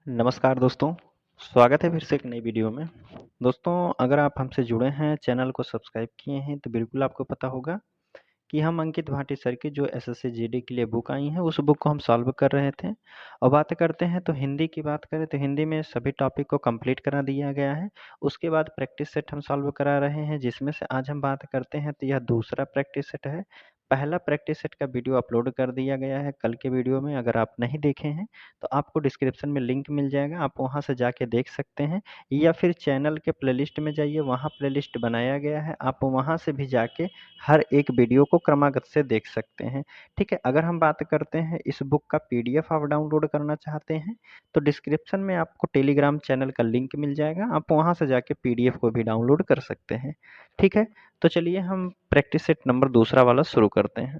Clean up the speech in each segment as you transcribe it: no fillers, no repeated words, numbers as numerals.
नमस्कार दोस्तों, स्वागत है फिर से एक नई वीडियो में। दोस्तों, अगर आप हमसे जुड़े हैं, चैनल को सब्सक्राइब किए हैं, तो बिल्कुल आपको पता होगा कि हम अंकित भाटी सर की जो एसएससी जीडी के लिए बुक आई हैं, उस बुक को हम सॉल्व कर रहे थे। और बात करते हैं तो हिंदी की बात करें तो हिंदी में सभी टॉपिक को कंप्लीट करा दिया गया है। उसके बाद प्रैक्टिस सेट हम सॉल्व करा रहे हैं, जिसमें से आज हम बात करते हैं तो यह दूसरा प्रैक्टिस सेट है। पहला प्रैक्टिस सेट का वीडियो अपलोड कर दिया गया है कल के वीडियो में। अगर आप नहीं देखे हैं तो आपको डिस्क्रिप्शन में लिंक मिल जाएगा, आप वहाँ से जाके देख सकते हैं, या फिर चैनल के प्लेलिस्ट में जाइए, वहाँ प्लेलिस्ट बनाया गया है, आप वहाँ से भी जाके हर एक वीडियो को क्रमागत से देख सकते हैं। ठीक है, अगर हम बात करते हैं इस बुक का पीडीएफ आप डाउनलोड करना चाहते हैं तो डिस्क्रिप्शन में आपको टेलीग्राम चैनल का लिंक मिल जाएगा, आप वहाँ से जाके पीडीएफ को भी डाउनलोड कर सकते हैं। ठीक है, तो चलिए हम प्रैक्टिस सेट नंबर दूसरा वाला शुरू करते हैं।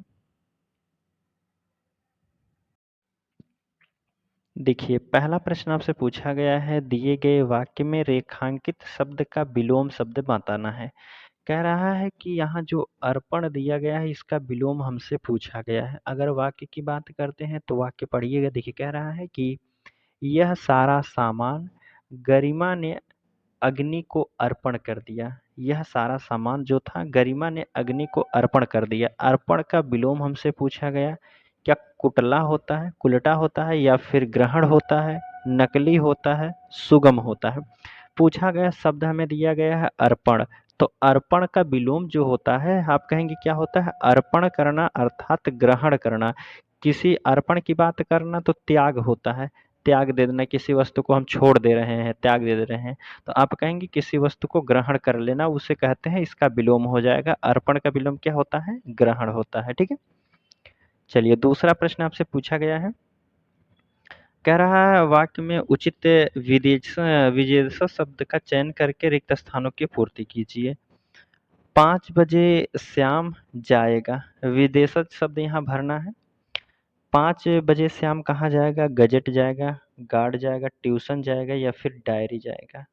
देखिए, पहला प्रश्न आपसे पूछा गया है, दिए गए वाक्य में रेखांकित शब्द का विलोम शब्द बताना है। कह रहा है कि यहाँ जो अर्पण दिया गया है, इसका विलोम हमसे पूछा गया है। अगर वाक्य की बात करते हैं तो वाक्य पढ़िएगा। देखिए, कह रहा है कि यह सारा सामान गरिमा ने अग्नि को अर्पण कर दिया। यह सारा सामान जो था गरिमा ने अग्नि को अर्पण कर दिया। अर्पण का विलोम हमसे पूछा गया। क्या कुटला होता है, कुलटा होता है, या फिर ग्रहण होता है, नकली होता है, सुगम होता है? पूछा गया शब्द हमें दिया गया है अर्पण। तो अर्पण का विलोम जो होता है, आप कहेंगे क्या होता है? अर्पण करना अर्थात ग्रहण करना। किसी अर्पण की बात करना तो त्याग होता है, त्याग दे देना, किसी वस्तु को हम छोड़ दे रहे हैं, त्याग दे रहे हैं। तो आप कहेंगे किसी वस्तु को ग्रहण कर लेना, उसे कहते हैं, इसका विलोम हो जाएगा। अर्पण का विलोम क्या होता है? ग्रहण होता है। ठीक है, चलिए दूसरा प्रश्न आपसे पूछा गया है। कह रहा है वाक्य में उचित विशेषण शब्द का चयन करके रिक्त स्थानों की पूर्ति कीजिए। 5 बजे श्याम जाएगा, विदेशज शब्द यहाँ भरना है। 5 बजे श्याम कहाँ जाएगा? गजट जाएगा, गार्ड जाएगा, ट्यूशन जाएगा, या फिर डायरी जाएगा?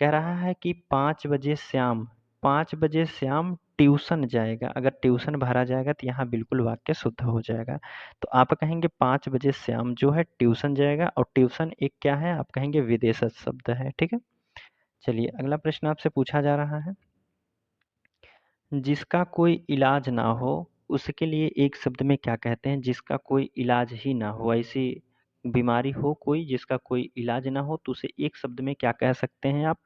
कह रहा है कि 5 बजे श्याम, 5 बजे श्याम ट्यूशन जाएगा। अगर ट्यूशन भरा जाएगा तो यहाँ बिल्कुल वाक्य शुद्ध हो जाएगा। तो आप कहेंगे 5 बजे श्याम जो है ट्यूशन जाएगा, और ट्यूशन एक क्या है? आप कहेंगे विदेशज शब्द है। ठीक है, चलिए अगला प्रश्न आपसे पूछा जा रहा है। जिसका कोई इलाज ना हो उसके लिए एक शब्द में क्या कहते हैं? जिसका कोई इलाज ही ना हो, ऐसी बीमारी हो कोई जिसका कोई इलाज ना हो, तो उसे एक शब्द में क्या कह सकते हैं आप?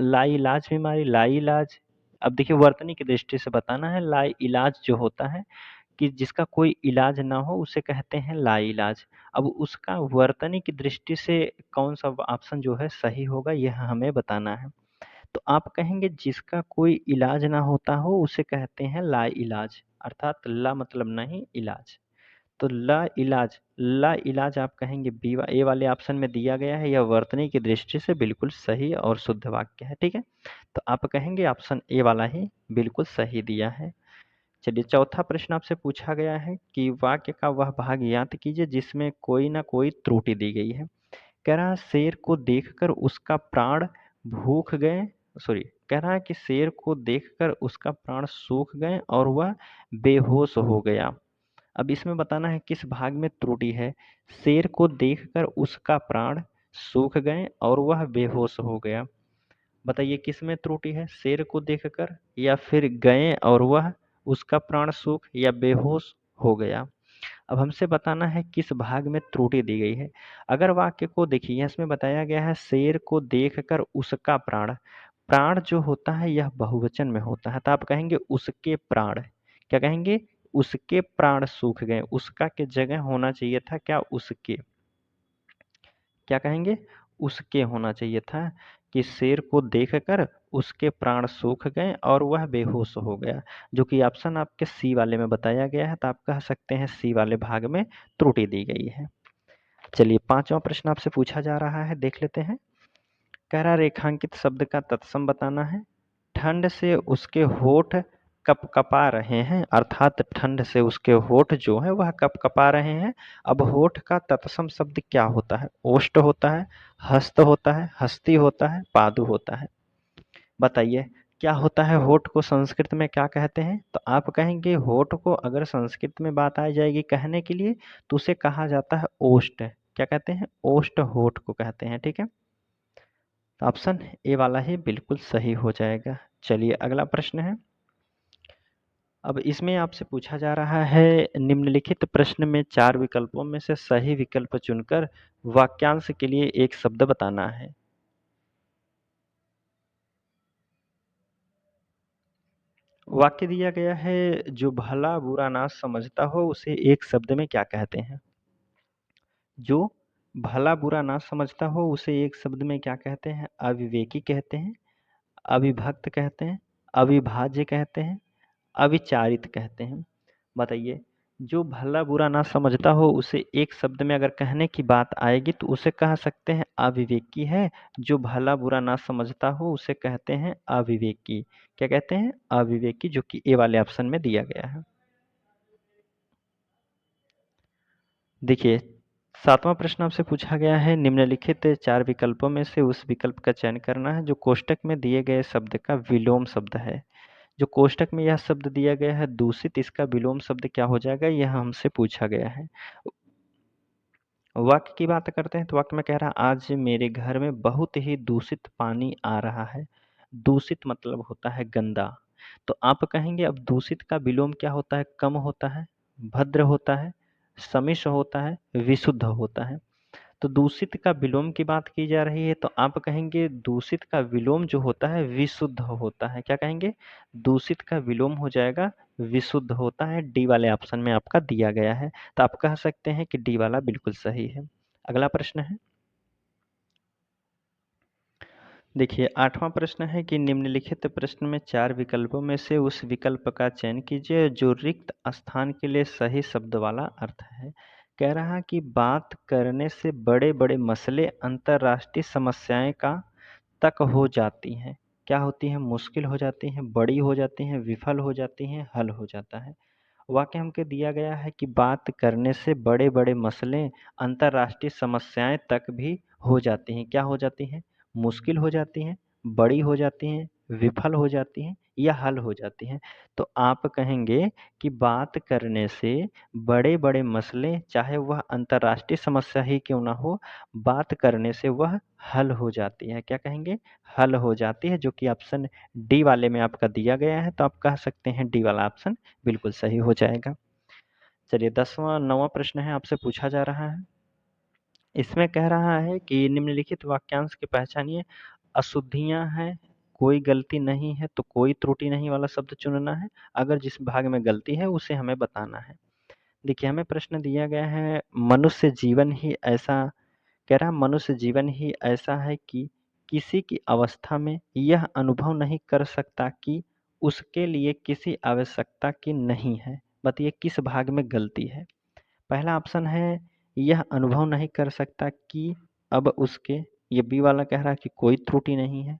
लाइलाज बीमारी, लाइलाज। अब देखिए, वर्तनी की दृष्टि से बताना है। लाइलाज जो होता है कि जिसका कोई इलाज ना हो, उसे कहते हैं लाइलाज। अब उसका वर्तनी की दृष्टि से कौन सा ऑप्शन जो है सही होगा, यह हमें बताना है। तो आप कहेंगे जिसका कोई इलाज ना होता हो उसे कहते हैं लाइलाज, अर्थात ला मतलब नहीं, इलाज। तो ला इलाज आप कहेंगे बी ए वाले ऑप्शन में दिया गया है। यह वर्तनी की दृष्टि से बिल्कुल सही और शुद्ध वाक्य है। ठीक है, तो आप कहेंगे ऑप्शन ए वाला ही बिल्कुल सही दिया है। चलिए चौथा प्रश्न आपसे पूछा गया है कि वाक्य का वह भाग याद कीजिए जिसमें कोई ना कोई त्रुटि दी गई है। कह रहा है शेर को देखकर उसका प्राण भूख गए, सॉरी, कह रहा है कि शेर को देखकर उसका प्राण सूख गए और वह बेहोश हो गया। अब इसमें बताना है किस भाग में त्रुटि है। शेर को देखकर उसका प्राण सूख गए और वह बेहोश हो गया। बताइए किस में त्रुटि है? शेर को देखकर, या फिर गए और वह उसका प्राण सूख, या बेहोश हो गया? अब हमसे बताना है किस भाग में त्रुटि दी गई है। अगर वाक्य को देखिए, इसमें बताया गया है शेर को देखकर उसका प्राण। प्राण जो होता है यह बहुवचन में होता है, तो आप कहेंगे उसके प्राण। क्या कहेंगे? उसके प्राण सूख गए। उसका के जगह होना चाहिए था क्या? उसके। क्या कहेंगे? उसके होना चाहिए था कि शेर को देखकर उसके प्राण सूख गए और वह बेहोश हो गया, जो कि ऑप्शन आपके सी वाले में बताया गया है। तो आप कह सकते हैं सी वाले भाग में त्रुटि दी गई है। चलिए पांचवा प्रश्न आपसे पूछा जा रहा है, देख लेते हैं। कह रहा रेखांकित शब्द का तत्सम बताना है। ठंड से उसके होठ कपकपा रहे हैं, अर्थात ठंड से उसके होठ जो है वह कपकपा रहे हैं। अब होठ का तत्सम शब्द क्या होता है? ओष्ठ होता है, हस्त होता है, हस्ती होता है, पादु होता है? बताइए क्या होता है? होठ को संस्कृत में क्या कहते हैं? तो आप कहेंगे होठ को अगर संस्कृत में बात आ जाएगी कहने के लिए तो उसे कहा जाता है ओष्ठ। क्या कहते हैं? ओष्ठ होठ को कहते हैं, ठीक है? तो ऑप्शन ए वाला ही बिल्कुल सही हो जाएगा। चलिए अगला प्रश्न है। अब इसमें आपसे पूछा जा रहा है, निम्नलिखित प्रश्न में 4 विकल्पों में से सही विकल्प चुनकर वाक्यांश के लिए एक शब्द बताना है। वाक्य दिया गया है, जो भला बुरा ना समझता हो उसे एक शब्द में क्या कहते हैं? जो भला बुरा ना समझता हो उसे एक शब्द में क्या कहते हैं? अविवेकी कहते हैं, अविभक्त कहते हैं, अविभाज्य कहते हैं, अविचारित कहते हैं। बताइए, जो भला बुरा ना समझता हो उसे एक शब्द में अगर कहने की बात आएगी तो उसे कह सकते हैं अविवेकी है। जो भला बुरा ना समझता हो उसे कहते हैं अविवेकी। क्या कहते हैं? अविवेकी, जो कि ए वाले ऑप्शन में दिया गया है। देखिए, 7वां प्रश्न आपसे पूछा गया है, निम्नलिखित 4 विकल्पों में से उस विकल्प का चयन करना है जो कोष्ठक में दिए गए शब्द का विलोम शब्द है। जो कोष्ठक में यह शब्द दिया गया है दूषित, इसका विलोम शब्द क्या हो जाएगा? यह हमसे पूछा गया है। वाक्य की बात करते हैं तो वाक्य में कह रहा है, आज मेरे घर में बहुत ही दूषित पानी आ रहा है। दूषित मतलब होता है गंदा। तो आप कहेंगे अब दूषित का विलोम क्या होता है? कम होता है, भद्र होता है, समिश्र होता है, विशुद्ध होता है। तो दूषित का विलोम की बात की जा रही है तो आप कहेंगे दूषित का विलोम जो होता है विशुद्ध होता है। क्या कहेंगे? दूषित का विलोम हो जाएगा विशुद्ध होता है। डी वाले ऑप्शन में आपका दिया गया है, तो आप कह सकते हैं कि डी वाला बिल्कुल सही है। अगला प्रश्न है। देखिए, 8वां प्रश्न है कि निम्नलिखित प्रश्न में 4 विकल्पों में से उस विकल्प का चयन कीजिए जो रिक्त स्थान के लिए सही शब्द वाला अर्थ है। कह रहा कि बात करने से बड़े-बड़े मसले अंतर्राष्ट्रीय समस्याएं का तक हो जाती हैं। क्या होती हैं? मुश्किल हो जाती हैं, बड़ी हो जाती हैं, विफल हो जाती हैं, हल हो जाता है। वाक्य हमको दिया गया है कि बात करने से बड़े-बड़े मसले अंतर्राष्ट्रीय समस्याएं तक भी हो जाती हैं। क्या हो जाती हैं? मुश्किल हो जाती हैं, बड़ी हो जाती हैं, विफल हो जाती हैं या हल हो जाती हैं। तो आप कहेंगे कि बात करने से बड़े-बड़े मसले, चाहे वह अंतर्राष्ट्रीय समस्या ही क्यों ना हो, बात करने से वह हल हो जाती है। क्या कहेंगे? हल हो जाती है, जो कि ऑप्शन डी वाले में आपका दिया गया है। तो आप कह सकते हैं डी वाला ऑप्शन बिल्कुल सही हो जाएगा। चलिए 9वां प्रश्न है आपसे पूछा जा रहा है। इसमें कह रहा है कि निम्नलिखित वाक्यांश की पहचानिए। अशुद्धियाँ हैं, कोई गलती नहीं है तो कोई त्रुटि नहीं वाला शब्द चुनना है। अगर जिस भाग में गलती है उसे हमें बताना है। देखिए, हमें प्रश्न दिया गया है, मनुष्य जीवन ही ऐसा, कह रहा है मनुष्य जीवन ही ऐसा है कि किसी की अवस्था में यह अनुभव नहीं कर सकता कि उसके लिए किसी आवश्यकता की नहीं है। बताइए किस भाग में गलती है? पहला ऑप्शन है, यह अनुभव नहीं कर सकता कि अब उसके, ये बी वाला कह रहा है कि कोई त्रुटि नहीं है।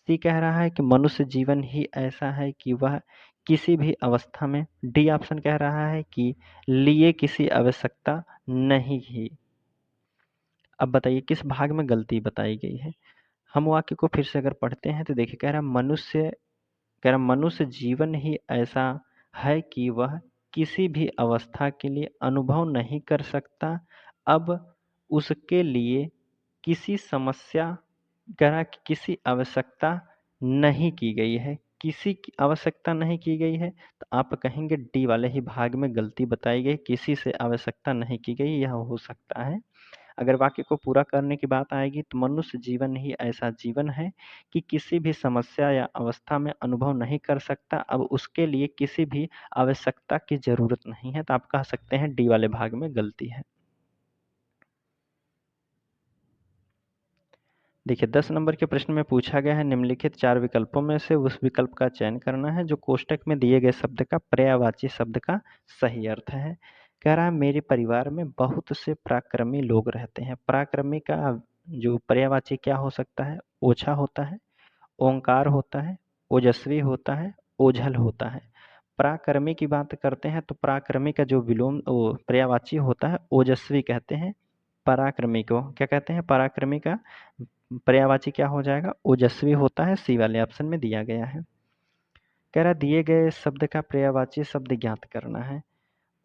सी कह रहा है कि मनुष्य जीवन ही ऐसा है कि वह किसी भी अवस्था में, डी ऑप्शन कह रहा है कि लिए किसी आवश्यकता नहीं ही। अब बताइए किस भाग में गलती बताई गई है? हम वाक्य को फिर से अगर पढ़ते हैं तो देखिए, कह रहा मनुष्य जीवन ही ऐसा है कि वह किसी भी अवस्था के लिए अनुभव नहीं कर सकता। अब उसके लिए किसी समस्या, कह रहा कि किसी आवश्यकता नहीं की गई है। किसी की आवश्यकता नहीं की गई है तो आप कहेंगे डी वाले ही भाग में गलती बताई गई, किसी से आवश्यकता नहीं की गई, यह हो सकता है। अगर वाक्य को पूरा करने की बात आएगी तो मनुष्य जीवन ही ऐसा जीवन है कि किसी भी समस्या या अवस्था में अनुभव नहीं कर सकता। अब उसके लिए किसी भी आवश्यकता की ज़रूरत नहीं है। तो आप कह सकते हैं डी वाले भाग में गलती है। देखिए 10 नंबर के प्रश्न में पूछा गया है, निम्नलिखित 4 विकल्पों में से उस विकल्प का चयन करना है जो कोष्ठक में दिए गए शब्द का पर्यायवाची शब्द का सही अर्थ है। कह रहा है मेरे परिवार में बहुत से पराक्रमी लोग रहते हैं। पराक्रमी का जो पर्यायवाची क्या हो सकता है? ओछा होता है, ओंकार होता है, ओजस्वी होता है, ओझल होता है। पराक्रमी की बात करते हैं तो पराक्रमी का जो विलोम पर्यायवाची होता है ओजस्वी कहते हैं। पराक्रमी को क्या कहते हैं? पराक्रमी का पर्यायवाची क्या हो जाएगा? ओजस्वी होता है। सी वाले ऑप्शन में दिया गया है। कह रहा दिए गए शब्द का पर्यायवाची शब्द ज्ञात करना है।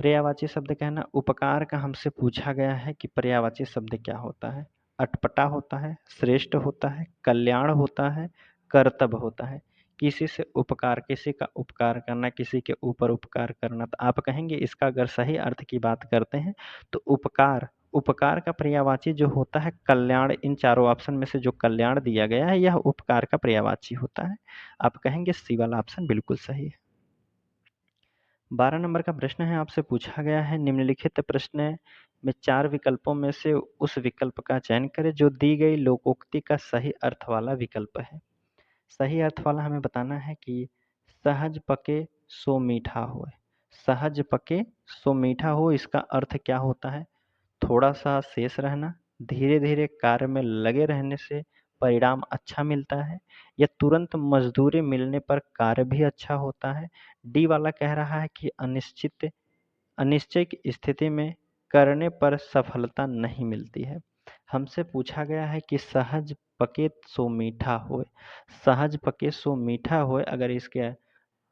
पर्यायवाची शब्द क्या है ना, उपकार का हमसे पूछा गया है कि पर्यायवाची शब्द क्या होता है। अटपटा होता है, श्रेष्ठ होता है, कल्याण होता है, कर्तव्य होता है। किसी से उपकार, किसी का उपकार करना, किसी के ऊपर उपकार करना। तो आप कहेंगे इसका अगर सही अर्थ की बात करते हैं तो उपकार, उपकार का पर्यायवाची जो होता है कल्याण। इन चारों ऑप्शन में से जो कल्याण दिया गया है यह उपकार का पर्यायवाची होता है। आप कहेंगे सी वाला ऑप्शन बिल्कुल सही है। 12 नंबर का प्रश्न है, आपसे पूछा गया है निम्नलिखित प्रश्न में 4 विकल्पों में से उस विकल्प का चयन करें जो दी गई लोकोक्ति का सही अर्थ वाला विकल्प है। सही अर्थ वाला हमें बताना है कि सहज पके सो मीठा होए। सहज पके सो मीठा हो, इसका अर्थ क्या होता है? थोड़ा सा शेष रहना, धीरे धीरे कार्य में लगे रहने से परिणाम अच्छा मिलता है, या तुरंत मजदूरी मिलने पर कार्य भी अच्छा होता है। डी वाला कह रहा है कि अनिश्चय की स्थिति में करने पर सफलता नहीं मिलती है। हमसे पूछा गया है कि सहज पके सो मीठा होए। सहज पके सो मीठा होए, अगर इसके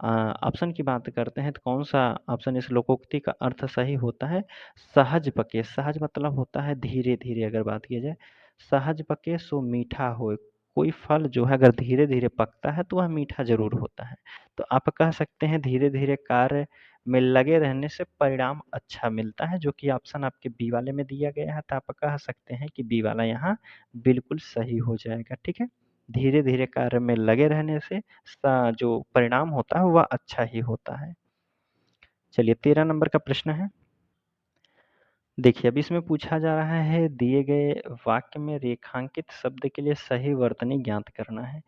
ऑप्शन की बात करते हैं तो कौन सा ऑप्शन इस लोकोक्ति का अर्थ सही होता है? सहज पके। सहज मतलब होता है धीरे धीरे, अगर बात की जाए सहज पके सो मीठा होए। कोई फल जो है अगर धीरे धीरे पकता है तो वह मीठा जरूर होता है। तो आप कह सकते हैं धीरे धीरे कार्य में लगे रहने से परिणाम अच्छा मिलता है, जो कि ऑप्शन आपके बी वाले में दिया गया है। तो आप कह सकते हैं कि बी वाला यहाँ बिल्कुल सही हो जाएगा। ठीक है, धीरे धीरे कार्य में लगे रहने से जो परिणाम होता है वह अच्छा ही होता है। चलिए 13 नंबर का प्रश्न है, देखिए अब इसमें पूछा जा रहा है दिए गए वाक्य में रेखांकित शब्द के लिए सही वर्तनी ज्ञात करना है।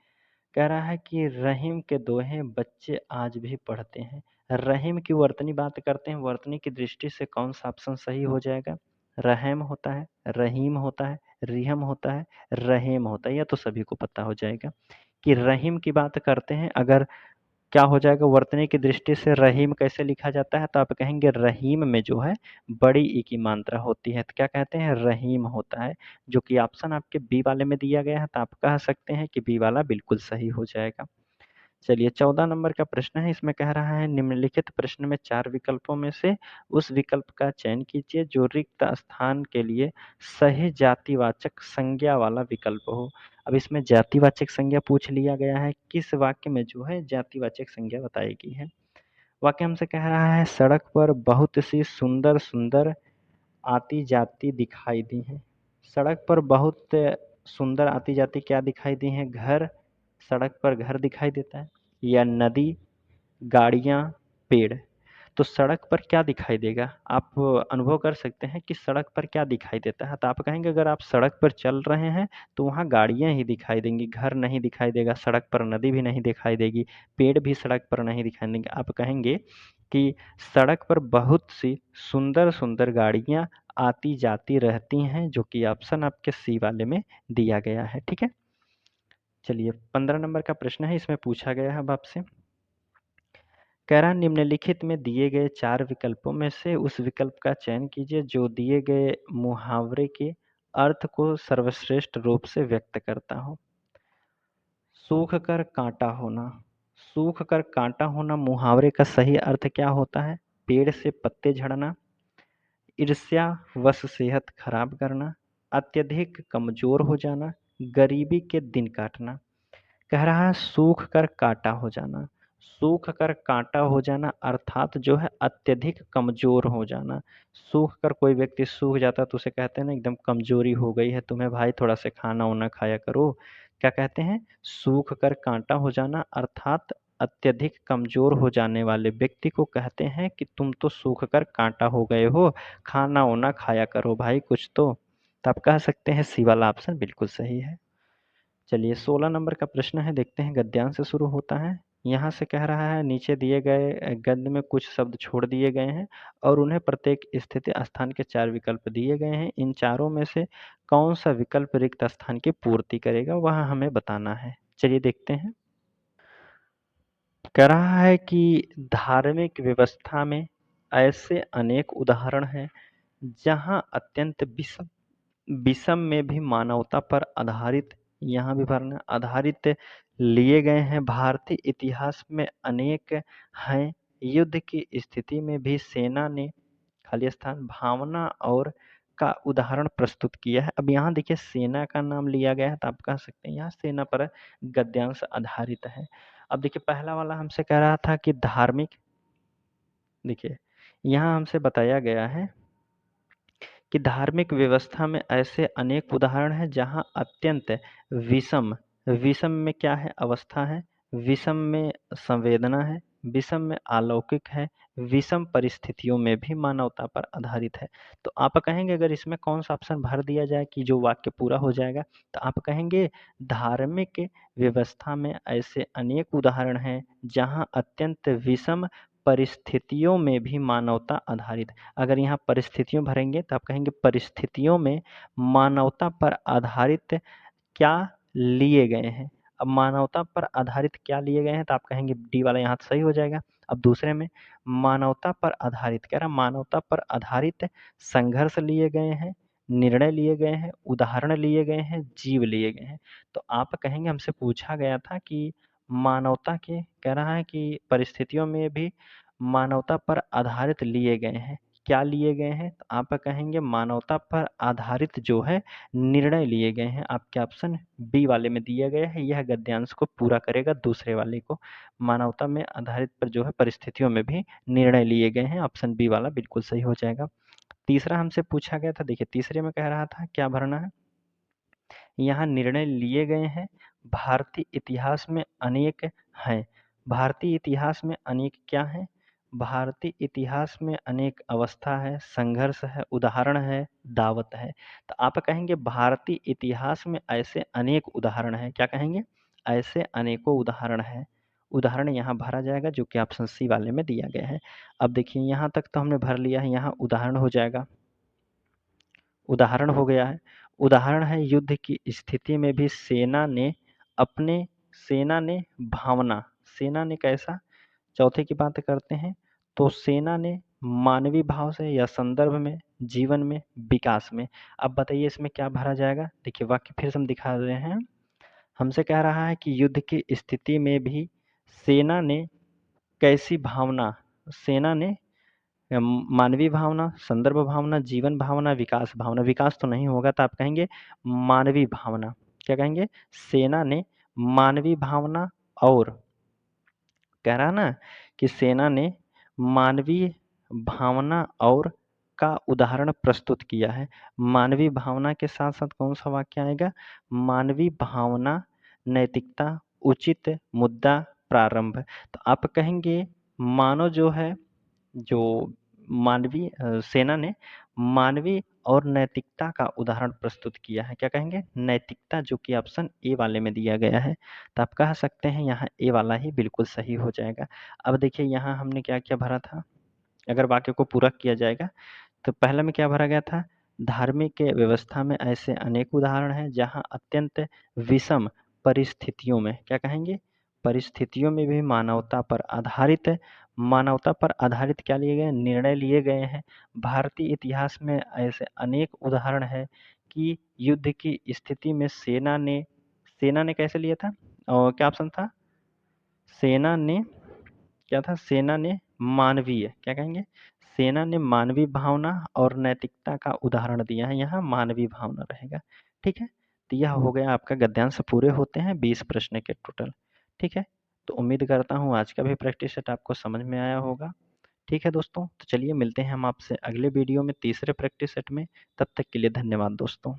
कह रहा है कि रहीम के दोहे बच्चे आज भी पढ़ते हैं। रहीम की वर्तनी बात करते हैं, वर्तनी की दृष्टि से कौन सा ऑप्शन सही हो जाएगा? रहम होता है, रहीम होता है, रिहम होता है, रहेम होता है। यह तो सभी को पता हो जाएगा कि रहीम की बात करते हैं। अगर क्या हो जाएगा, वर्तनी की दृष्टि से रहीम कैसे लिखा जाता है? तो आप कहेंगे रहीम में जो है बड़ी ई की मात्रा होती है, तो क्या कहते हैं? रहीम होता है, जो कि ऑप्शन आपके बी वाले में दिया गया है। तो आप कह सकते हैं कि बी वाला बिल्कुल सही हो जाएगा। चलिए 14 नंबर का प्रश्न है, इसमें कह रहा है निम्नलिखित प्रश्न में 4 विकल्पों में से उस विकल्प का चयन कीजिए जो रिक्त स्थान के लिए सही जातिवाचक संज्ञा वाला विकल्प हो। अब इसमें जातिवाचक संज्ञा पूछ लिया गया है, किस वाक्य में जो है जातिवाचक संज्ञा बताई गई है। वाक्य हमसे कह रहा है सड़क पर बहुत सी सुंदर सुंदर आती जाती दिखाई दी हैं। सड़क पर बहुत सुंदर आती जाती क्या दिखाई दी हैं? घर, सड़क पर घर दिखाई देता है, या नदी, गाड़ियाँ, पेड़। तो सड़क पर क्या दिखाई देगा? आप अनुभव कर सकते हैं कि सड़क पर क्या दिखाई देता है। तो आप कहेंगे अगर आप सड़क पर चल रहे हैं तो वहाँ गाड़ियाँ ही दिखाई देंगी, घर नहीं दिखाई देगा, सड़क पर नदी भी नहीं दिखाई देगी, पेड़ भी सड़क पर नहीं दिखाई देंगे। आप कहेंगे कि सड़क पर बहुत सी सुंदर सुंदर गाड़ियाँ आती जाती रहती हैं, जो कि ऑप्शन आपके सी वाले में दिया गया है। ठीक है, चलिए 15 नंबर का प्रश्न है, इसमें पूछा गया है अब आपसे, कह रहा है निम्नलिखित में दिए गए 4 विकल्पों में से उस विकल्प का चयन कीजिए जो दिए गए मुहावरे के अर्थ को सर्वश्रेष्ठ रूप से व्यक्त करता हो। सूख कर कांटा होना। सूख कर कांटा होना मुहावरे का सही अर्थ क्या होता है? पेड़ से पत्ते झड़ना, ईर्ष्या वश सेहत खराब करना, अत्यधिक कमजोर हो जाना, गरीबी के दिन काटना। कह रहा है सूख कर कांटा हो जाना। सूख कर कांटा हो जाना अर्थात जो है अत्यधिक कमजोर हो जाना। सूख कर कोई व्यक्ति सूख जाता है तो उसे कहते हैं ना एकदम कमजोरी हो गई है तुम्हें भाई, थोड़ा सा खाना वाना खाया करो। क्या कहते हैं? सूख कर कांटा हो जाना अर्थात अत्यधिक कमजोर हो जाने वाले व्यक्ति को कहते हैं कि तुम तो सूख कर कांटा हो गए हो, खाना वाना खाया करो भाई कुछ तो आप कह सकते हैं सी वाला ऑप्शन बिल्कुल सही है। चलिए 16 नंबर का प्रश्न है, देखते हैं गद्यांश से शुरू होता है। यहाँ से कह रहा है नीचे दिए गए गद्य में कुछ शब्द छोड़ दिए गए हैं और उन्हें प्रत्येक स्थिति स्थान के 4 विकल्प दिए गए हैं। इन चारों में से कौन सा विकल्प रिक्त स्थान की पूर्ति करेगा वह हमें बताना है। चलिए देखते हैं। कह रहा है कि धार्मिक व्यवस्था में ऐसे अनेक उदाहरण हैं जहाँ अत्यंत विषम विषम में भी मानवता पर आधारित, यहाँ भी भरना आधारित लिए गए हैं। भारतीय इतिहास में अनेक हैं। युद्ध की स्थिति में भी सेना ने खाली स्थान भावना और का उदाहरण प्रस्तुत किया है। अब यहाँ देखिए सेना का नाम लिया गया है तो आप कह सकते हैं यहाँ सेना पर गद्यांश आधारित है। अब देखिए पहला वाला हमसे कह रहा था कि धार्मिक, देखिए यहाँ हमसे बताया गया है कि धार्मिक व्यवस्था में ऐसे अनेक उदाहरण हैं जहाँ अत्यंत विषम, विषम में क्या है अवस्था है, विषम में संवेदना है, विषम में अलौकिक है, विषम परिस्थितियों में भी मानवता पर आधारित है। तो आप कहेंगे अगर इसमें कौन सा ऑप्शन भर दिया जाए कि जो वाक्य पूरा हो जाएगा, तो आप कहेंगे धार्मिक व्यवस्था में ऐसे अनेक उदाहरण हैं जहाँ अत्यंत विषम परिस्थितियों में भी मानवता आधारित है। अगर यहाँ परिस्थितियों भरेंगे तो आप कहेंगे परिस्थितियों में मानवता पर आधारित क्या लिए गए हैं। अब मानवता पर आधारित क्या लिए गए हैं तो आप कहेंगे डी वाला यहाँ सही हो जाएगा। अब दूसरे में मानवता पर आधारित कह रहा मानवता पर आधारित संघर्ष लिए गए हैं, निर्णय लिए गए हैं, उदाहरण लिए गए हैं, जीव लिए गए हैं। तो आप कहेंगे हमसे पूछा गया था कि मानवता के कह रहा है कि परिस्थितियों में भी मानवता पर आधारित लिए गए हैं। क्या लिए गए हैं? तो आप कहेंगे मानवता पर आधारित जो है निर्णय लिए गए हैं। आपके ऑप्शन बी वाले में दिया गया है, यह गद्यांश को पूरा करेगा दूसरे वाले को। मानवता में आधारित पर जो है परिस्थितियों में भी निर्णय लिए गए हैं, ऑप्शन बी वाला बिल्कुल सही हो जाएगा। तीसरा हमसे पूछा गया था, देखिए तीसरे में कह रहा था क्या भरना है? यहाँ निर्णय लिए गए हैं, भारतीय इतिहास में अनेक हैं। भारतीय इतिहास में अनेक क्या हैं? भारतीय इतिहास में अनेक अवस्था है, संघर्ष है, उदाहरण है, दावत है। तो आप कहेंगे भारतीय इतिहास में ऐसे अनेक उदाहरण हैं। क्या कहेंगे? ऐसे अनेकों उदाहरण हैं। उदाहरण यहाँ भरा जाएगा जो कि ऑप्शन सी वाले में दिया गया है। अब देखिए यहाँ तक तो हमने भर लिया है, यहाँ उदाहरण हो जाएगा। उदाहरण हो गया है। उदाहरण है युद्ध की स्थिति में भी सेना ने भावना, सेना ने कैसा? चौथे की बात करते हैं तो सेना ने मानवीय भाव से या संदर्भ में, जीवन में, विकास में। अब बताइए इसमें क्या भरा जाएगा? देखिए वाक्य फिर से हम दिखा रहे हैं। हमसे कह रहा है कि युद्ध की स्थिति में भी सेना ने कैसी भावना, सेना ने मानवीय भावना, संदर्भ भावना, जीवन भावना, विकास भावना। विकास तो नहीं होगा तो आप कहेंगे मानवीय भावना। क्या कहेंगे? सेना ने मानवीय भावना और कह रहा ना कि सेना ने मानवीय भावना और का उदाहरण प्रस्तुत किया है। मानवीय भावना के साथ-साथ कौन-सा वाक्य आएगा? मानवीय भावना, नैतिकता, उचित मुद्दा, प्रारंभ। तो आप कहेंगे मानव जो है जो मानवीय सेना ने मानवीय और नैतिकता का उदाहरण प्रस्तुत किया है। क्या कहेंगे? नैतिकता जो कि ऑप्शन ए वाले में दिया गया है। तो आप कह सकते हैं यहाँ ए वाला ही बिल्कुल सही हो जाएगा। अब देखिए यहाँ हमने क्या-क्या भरा था? अगर वाक्य को पूरा किया जाएगा तो पहले में क्या भरा गया था? धार्मिक व्यवस्था में ऐसे अनेक उदाहरण हैं जहाँ अत्यंत विषम परिस्थितियों में क्या कहेंगे? परिस्थितियों में भी मानवता पर आधारित क्या लिए गए? निर्णय लिए गए हैं। भारतीय इतिहास में ऐसे अनेक उदाहरण हैं कि युद्ध की स्थिति में सेना ने कैसे लिया था? और क्या ऑप्शन था? सेना ने क्या था? सेना ने मानवीय क्या कहेंगे? सेना ने मानवीय भावना और नैतिकता का उदाहरण दिया है, यहाँ मानवीय भावना रहेगा। ठीक है? तो यह हो गया आपका गद्यांश पूरे होते हैं 20 प्रश्न के टोटल। ठीक है? तो उम्मीद करता हूँ आज का भी प्रैक्टिस सेट आपको समझ में आया होगा। ठीक है दोस्तों, तो चलिए मिलते हैं हम आपसे अगले वीडियो में तीसरे प्रैक्टिस सेट में। तब तक के लिए धन्यवाद दोस्तों।